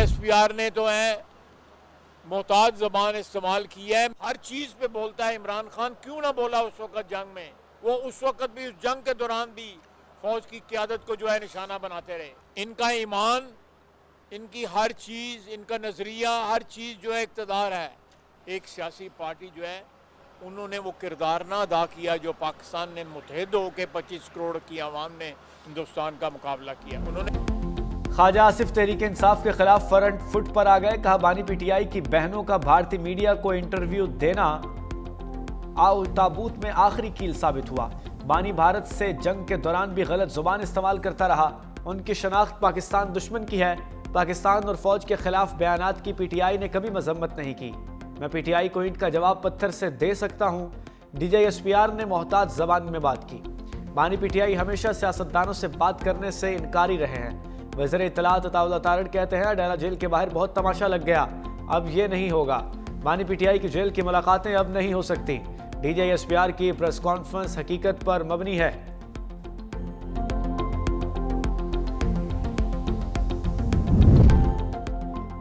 DJSPR ने तो है मोहताज ज़बान इस्तेमाल की है, हर चीज़ पे बोलता है। इमरान खान क्यों ना बोला उस वक्त जंग में, वो उस वक्त भी उस जंग के दौरान भी फौज की क़यादत को जो है निशाना बनाते रहे। इनका ईमान, इनकी हर चीज़, इनका नज़रिया, हर चीज़ जो है इक़्तिदार है। एक सियासी पार्टी जो है उन्होंने वो किरदार ना अदा किया जो पाकिस्तान ने मुत्तहिद होकर 25 करोड़ की आवाम ने हिंदुस्तान का मुकाबला किया। उन्होंने ख्वाजा आसिफ तहरीक इंसाफ के खिलाफ फ्रंट फुट पर आ गए। कहा बानी PTI की बहनों का भारतीय मीडिया को इंटरव्यू देना आओ ताबूत में आखिरी कील साबित हुआ। बानी भारत से जंग के दौरान भी गलत जुबान इस्तेमाल करता रहा। उनकी शनाख्त पाकिस्तान दुश्मन की है। पाकिस्तान और फौज के खिलाफ बयानात की PTI ने कभी मजम्मत नहीं की। मैं PTI को ईंट का जवाब पत्थर से दे सकता हूँ। DJSPR ने मोहताज जबान में बात की। बानी PTI हमेशा सियासतदानों से बात करने से इनकारी रहे हैं। वज़ीर इत्तलात अताउल्लाह तारड़ कहते हैं अडयाला जेल के बाहर बहुत तमाशा लग गया, अब ये नहीं होगा। बानी PTI की जेल की मुलाकातें अब नहीं हो सकती। DJSPR की प्रेस कॉन्फ्रेंस हकीकत पर मबनी है।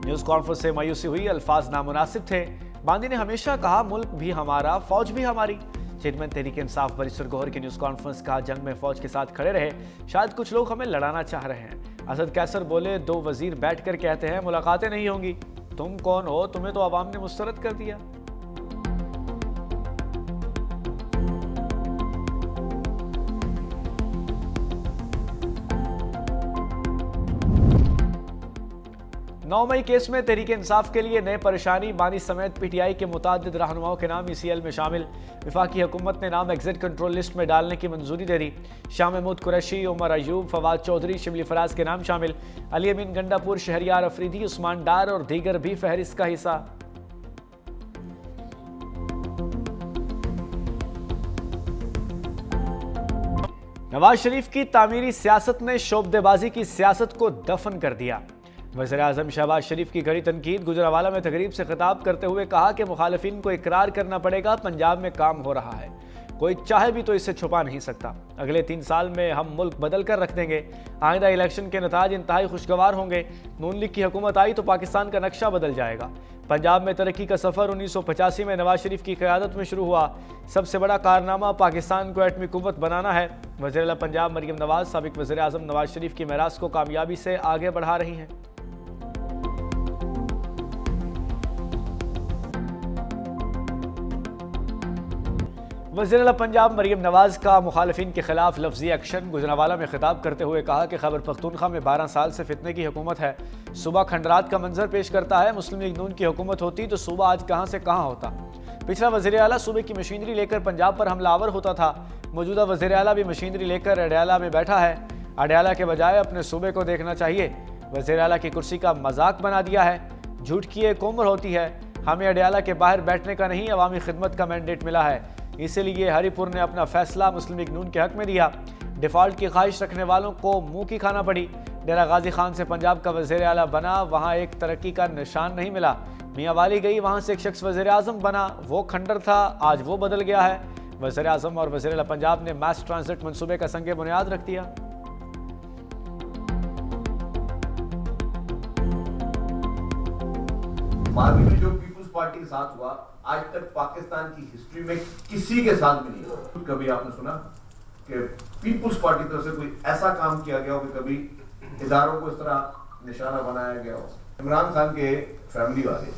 न्यूज कॉन्फ्रेंस से मायूसी हुई, अल्फाज नामुनासिब थे। बानी ने हमेशा कहा मुल्क भी हमारा, फौज भी हमारी। चेयरमैन तहरीक इंसाफ बरिस्टर गौहर की न्यूज कॉन्फ्रेंस कहा जंग में फौज के साथ खड़े रहे, शायद कुछ लोग हमें लड़ाना चाह रहे हैं। असद कैसर बोले दो वजीर बैठकर कहते हैं मुलाकातें नहीं होंगी। तुम कौन हो, तुम्हें तो अवाम ने मुस्तरद कर दिया। नौ मई केस में तहरीक इंसाफ के लिए नए परेशानी। बानी समेत PTI के मुतादिद रहनुमाओं के नाम ECL में शामिल। वफाकी हुकूमत ने नाम एग्जिट कंट्रोल लिस्ट में डालने की मंजूरी दे दी। शाह महमूद कुरैशी, उमर अयूब, फवाद चौधरी, शिबली फराज के नाम शामिल। अली अमीन गंडापुर, शहरियार अफरीदी, उस्मान डार और दीगर भी फहरिस्त का हिस्सा। नवाज शरीफ की तामीरी सियासत ने शोबदेबाजी की सियासत को दफन कर दिया। वज़ीर आज़म शहबाज शरीफ की कड़ी तनकीद। गुजरावाला में तकरीब से खिताब करते हुए कहा कि मुखालिफिन को इकरार करना पड़ेगा पंजाब में काम हो रहा है, कोई चाहे भी तो इसे छुपा नहीं सकता। अगले 3 साल में हम मुल्क बदल कर रख देंगे। आइंदा इलेक्शन के नताज इंतहाई खुशगवार होंगे। नून लीग की हुकूमत आई तो पाकिस्तान का नक्शा बदल जाएगा। पंजाब में तरक्की का सफ़र 1985 में नवाज शरीफ की क़यादत में शुरू हुआ। सबसे बड़ा कारनामा पाकिस्तान को एटमी कुव्वत बनाना है। वज़ीर आला पंजाब मरियम नवाज साबिक़ वज़ीर आज़म नवाज शरीफ की मेरास को कामयाबी से आगे बढ़ा रही हैं। वज़ीर आला पंजाब मरियम नवाज का मुखालिफिन के खिलाफ लफ्जी एक्शन। गुजरावाला में खिताब करते हुए कहा कि खैबर पख्तूनख्वा में 12 साल से फितने की हुकूमत है। सूबा खंडरात का मंजर पेश करता है। मुस्लिम लीग नून की हुकूमत होती तो सूबा आज कहां से कहां होता। पिछला वज़ीर आला सूबे की मशीनरी लेकर पंजाब पर हमलावर होता था। मौजूदा वज़ीर आला भी मशीनरी लेकर अडयाला में बैठा है। अडयाला के बजाय अपने सूबे को देखना चाहिए। वज़ीर आला की कुर्सी का मजाक बना दिया है। झूठ की एक उम्र होती है। हमें अडयाला के बाहर बैठने का नहीं, अवामी खिदमत का मैंडेट मिला है। इसीलिए हरिपुर ने अपना फैसला मुस्लिम लीग नून के हक में दिया। डिफॉल्ट की ख्वाहिश रखने वालों को मुंह की खाना पड़ी। डेरा गाजी खान से पंजाब का वज़ीर आला बना, वहाँ एक तरक्की का निशान नहीं मिला। मियाँ वाली गई, वहाँ से एक शख्स वज़ीर आज़म बना, वो खंडर था, आज वो बदल गया है। वज़ीर आज़म और वज़ीर आला पंजाब ने मास ट्रांजिट मनसूबे का संग बुनियाद रख दिया। मालवी में जो पीपुल्स पार्टी के साथ हुआ, आज तक पाकिस्तान की हिस्ट्री में किसी के साथ भी नहीं हुआ। कभी आपने सुना कि पीपुल्स पार्टी तरफ से कोई ऐसा काम किया गया हो कि कभी इदारों को इस तरह निशाना बनाया गया हो। इमरान खान के फैमिली वाले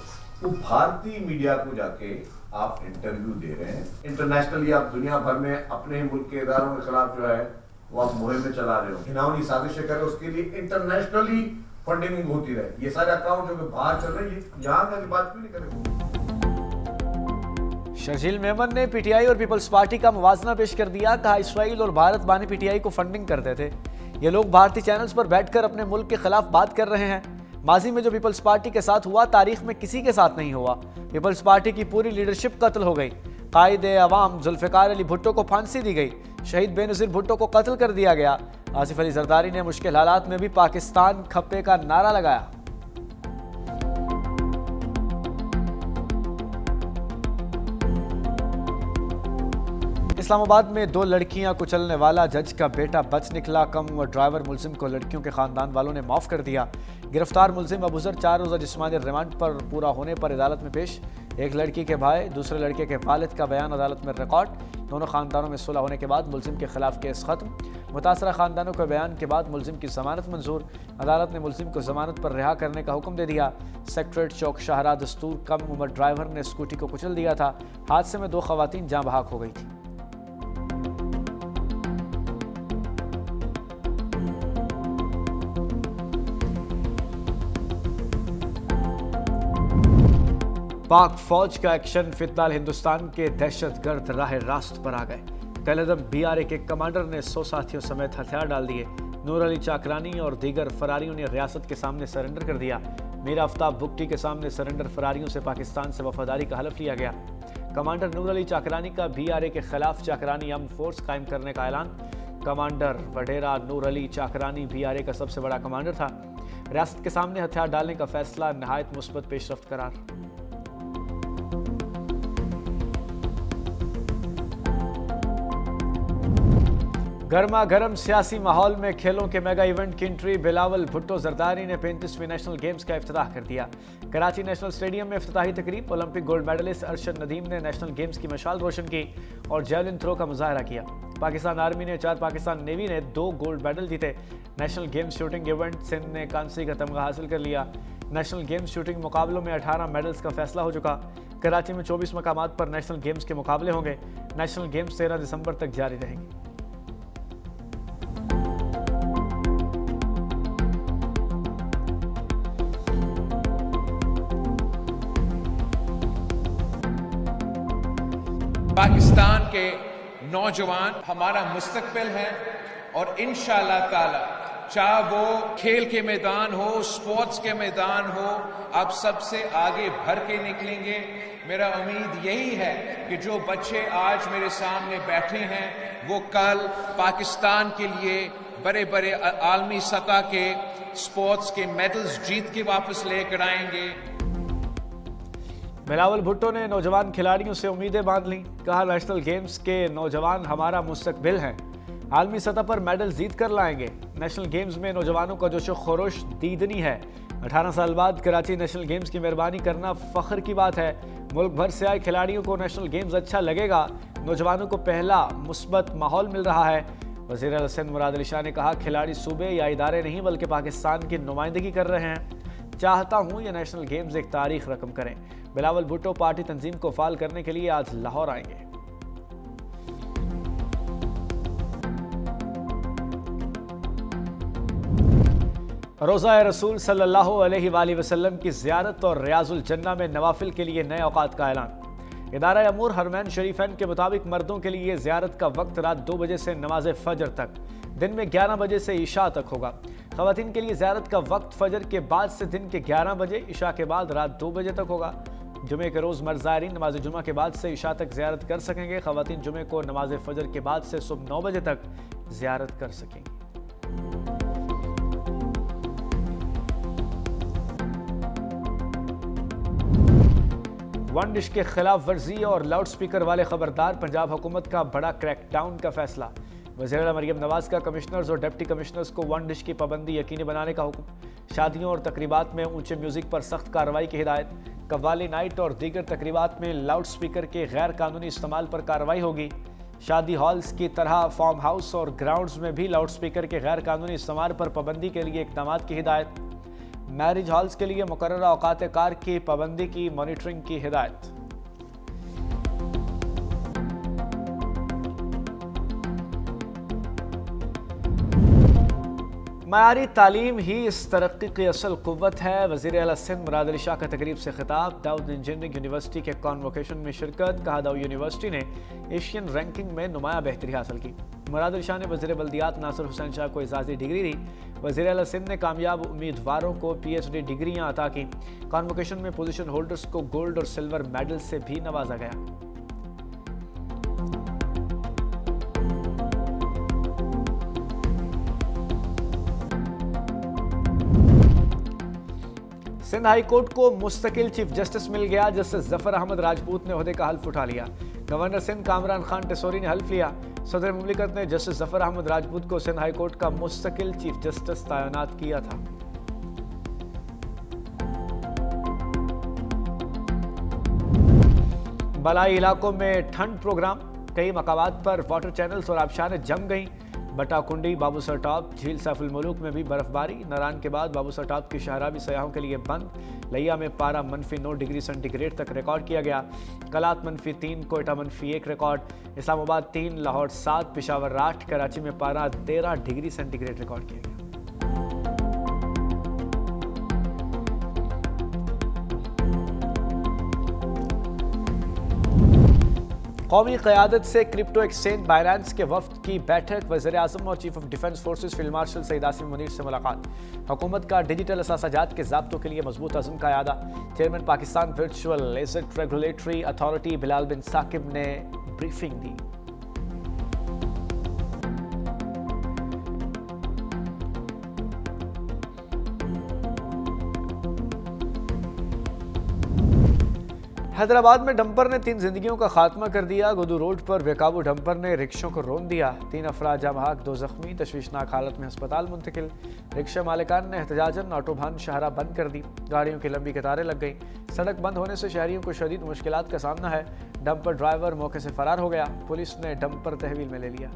वो भारतीय मीडिया को जाके आप इंटरव्यू दे रहे हैं। इंटरनेशनली आप दुनिया भर में अपने मुल्क के इदारों के खिलाफ जो है वो आप मुहिम में चला रहे हो, घिनौनी साजिशें कर रहे हो, उसके लिए इंटरनेशनली फंडिंग होती रहे। ये सारे अकाउंट जो बाहर चल रहे हैं, यहाँ का बात क्यों नहीं करेंगे। शर्जील मेमन ने PTI और पीपल्स पार्टी का मुवाजना पेश कर दिया। कहा इसराइल और भारत बानी PTI को फंडिंग करते थे। ये लोग भारतीय चैनल्स पर बैठकर अपने मुल्क के खिलाफ बात कर रहे हैं। माजी में जो पीपल्स पार्टी के साथ हुआ, तारीख में किसी के साथ नहीं हुआ। पीपल्स पार्टी की पूरी लीडरशिप कत्ल हो गई। कायदे अवाम जुल्फ़िकार अली भुट्टो को फांसी दी गई। शहीद बेनज़ीर भुट्टो को कत्ल कर दिया गया। आसिफ अली जरदारी ने मुश्किल हालात में भी पाकिस्तान खप्पे का नारा लगाया। इस्लामाबाद में 2 लड़कियां कुचलने वाला जज का बेटा बच निकला। कम उम्र ड्राइवर मुलजिम को लड़कियों के खानदान वालों ने माफ कर दिया। गिरफ्तार मुलजिम अबूजर 4 रोज़ा जिस्मानी रिमांड पर पूरा होने पर अदालत में पेश। एक लड़की के भाई दूसरे लड़के के वालिद का बयान अदालत में रिकॉर्ड। दोनों खानदानों में सुलह होने के बाद मुलजिम के खिलाफ केस खत्म। मुतासरा खानदानों के बयान के बाद मुलजिम की जमानत मंजूर। अदालत ने मुलजिम को जमानत पर रिहा करने का हुक्म दे दिया। सेक्रेटरीट चौक शाहरा दस्तूर कम उम्र ड्राइवर ने स्कूटी को कुचल दिया था। हादसे में 2 खवातीन जाँ बहक हो गई थी। पाक फौज का एक्शन फिलहाल हिंदुस्तान के दहशतगर्द राह रास्त पर आ गए। कलदम BRA के कमांडर ने 100 साथियों समेत हथियार डाल दिए। नूर अली चाकरानी और दीगर फरारियों ने रियासत के सामने सरेंडर कर दिया। मीर आफ्ताब बुगटी के सामने सरेंडर फरारियों से पाकिस्तान से वफादारी का हलफ लिया गया। कमांडर नूर अली चाकरानी का BRA के खिलाफ चाकरानी आर्म फोर्स कायम करने का ऐलान। कमांडर वडेरा नूर अली चाकरानी BRA का सबसे बड़ा कमांडर था। रियासत के सामने हथियार डालने का फैसला नहायत मुस्बत पेशरफ्त करार। गर्मा गर्म सियासी माहौल में खेलों के मेगा इवेंट की एंट्री। बिलावल भुट्टो जरदारी ने 35वीं नेशनल गेम्स का इफ्तिताह कर दिया। कराची नेशनल स्टेडियम में इफ्तिताही तकरीब। Olympic gold medalist Arshad Nadeem ने नेशनल गेम्स की मशाल रोशन की और जेवलिन थ्रो का मुजाहरा किया। पाकिस्तान आर्मी ने 4, पाकिस्तान नेवी ने 2 गोल्ड मेडल जीते। National games shooting event Sindh ने कांसी का तमगा हासिल कर लिया। नेशनल गेम्स शूटिंग मुकाबलों में 18 मेडल्स का फैसला हो चुका। कराची में 24 मकामात पर नेशनल गेम्स के मुकाबले होंगे। नेशनल गेम्स 13 दिसंबर तक जारी रहेंगे। पाकिस्तान के नौजवान हमारा मुस्तकबिल है और इंशाअल्लाह ताला चाहे वो खेल के मैदान हो, स्पोर्ट्स के मैदान हो, आप सबसे आगे भर के निकलेंगे। मेरा उम्मीद यही है कि जो बच्चे आज मेरे सामने बैठे हैं वो कल पाकिस्तान के लिए बड़े बड़े आलमी सतह के स्पोर्ट्स के मेडल्स जीत के वापस लेकर आएंगे। बिलावल भुट्टो ने नौजवान खिलाड़ियों से उम्मीदें बांध लीं। कहा नेशनल गेम्स के नौजवान हमारा मुस्तकबिल हैं, आलमी सतह पर मेडल जीत कर लाएंगे। नेशनल गेम्स में नौजवानों का जोशो खरोश दीदनी है। 18 साल बाद कराची नेशनल गेम्स की मेहरबानी करना फख्र की बात है। मुल्क भर से आए खिलाड़ियों को नेशनल गेम्स अच्छा लगेगा। नौजवानों को पहला मुस्बत माहौल मिल रहा है। वज़ीर आला सिंध मुराद अली शाह ने कहा खिलाड़ी सूबे या इदारे नहीं बल्कि पाकिस्तान की नुमाइंदगी कर रहे हैं। चाहता हूं ये नेशनल गेम्स एक तारीख रकम करें। बिलावल भुट्टो पार्टी तंजीम को फाल करने के लिए आज लाहौर आएंगे। रोज़ा रसूल सल्लल्लाहु अलैहि वसल्लम की ज़ियारत और रियाजुल जन्ना में नवाफिल के लिए नए औकात का ऐलान। इदारा अमूर हरमैन शरीफैन के मुताबिक मर्दों के लिए ज़ियारत का वक्त रात 2 बजे से नमाज फजर तक, दिन में 11 बजे से इशा तक होगा। ख़वातीन के लिए ज़ियारत का वक्त फजर के बाद से दिन के 11 बजे, इशा के बाद रात 2 बजे तक होगा। जुमे के रोज़ मर्द ज़ायरीन नमाज जुमा के बाद से इशा तक ज़ियारत कर सकेंगे। ख़वातीन जुमे को नमाज फजर के बाद से सुबह 9 बजे तक ज़ियारत कर सकेंगे। वन डिश के खिलाफ वर्जी और लाउड स्पीकर वाले खबरदार। पंजाब हुकूमत का बड़ा क्रैकडाउन का फैसला। वज़ीर मरियम नवाज का कमिश्नर्स और डिप्टी कमिश्नर्स को वन डिश की पाबंदी यकीनी बनाने का हुक्म। शादियों और तकरीबात में ऊंचे म्यूजिक पर सख्त कार्रवाई की हिदायत। कव्वाली नाइट और दीगर तकरीबात में लाउड स्पीकर के गैर कानूनी इस्तेमाल पर कार्रवाई होगी। शादी हॉल्स की तरह फार्म हाउस और ग्राउंड्स में भी लाउड स्पीकर के गैर कानूनी इस्तेमाल पर पाबंदी के लिए इक़दाम की हिदायत। मैरिज हॉल्स के लिए मुकर्ररा औकात कार की पाबंदी की मॉनिटरिंग की हिदायत। मयारी तालीम ही इस तरक्की की असल कुव्वत है। वज़ीर आला सिंध मुराद अली शाह का तकरीब से खिताब। दाऊद इंजीनियरिंग यूनिवर्सिटी के कॉन्वोकेशन में शिरकत। कहा दाऊद यूनिवर्सिटी ने एशियन रैंकिंग में नुमाया बेहतरी हासिल की। मुराद अली शाह ने वज़ीर बल्दियात नासिर हुसैन शाह को एजाज़ी डिग्री दी। वज़ीर आला सिंध ने कामयाब उम्मीदवारों को PhD डिग्रियाँ अता की। कॉन्वोकेशन में पोजीशन होल्डर्स को गोल्ड और सिल्वर मेडल से भी नवाजा गया। सिंध हाई कोर्ट को मुस्तकिल चीफ जस्टिस मिल गया। जस्टिस जफर अहमद राजपूत ने ओहदे का हल्फ उठा लिया। गवर्नर सिंध कामरान खान टेसोरी ने हल्फ लिया। सदर मुमलिकत ने जस्टिस जफर अहमद राजपूत को सिंध हाईकोर्ट का मुस्तकिल चीफ जस्टिस तैनात किया था। बलाई इलाकों में ठंड प्रोग्राम, कई मकामात पर वाटर चैनल्स और आबशारें जम गईं। बटाकुंडी, बाबूसर टॉप, झील सैफुल मुलूक में भी बर्फबारी। नारायण के बाद बाबूसर टॉप की शाहरा भी सयाहों के लिए बंद। लिया में पारा -9 डिग्री सेंटीग्रेड तक रिकॉर्ड किया गया। कलात -3, कोयटा -1 रिकॉर्ड। इस्लामाबाद 3, लाहौर 7, पेशावर 8, कराची में पारा 13 डिग्री सेंटीग्रेड रिकॉर्ड किया गया। कौमी क़यादत से क्रिप्टो एक्सचेंज बाइनेंस के वफ्द की बैठक। वज़ीर-ए-आज़म और chief of defence forces field marshal Saeed Asim Munir से मुलाकात। हुकूमत का डिजिटल असासाजात के ज़ाब्तों के लिए मजबूत अज़्म का इरादा। Chairman Pakistan virtual asset regulatory authority Bilal bin Saqib ने ब्रीफिंग दी। हैदराबाद में डंपर ने 3 जिंदगियों का खात्मा कर दिया। गुदू रोड पर बेकाबू डंपर ने रिक्शों को रौंद दिया। 3 अफराद जाँ बहक, 2 जख्मी, तशवीशनाक हालत में अस्पताल मुंतकिल। रिक्शा मालिकान ने एहतजाजन ऑटोबान शाहरा बंद कर दी। गाड़ियों की लंबी कतारें लग गईं। सड़क बंद होने से शहरियों को शदीद मुश्किलात का सामना है। डंपर ड्राइवर मौके से फरार हो गया। पुलिस ने डंपर तहवील में ले लिया।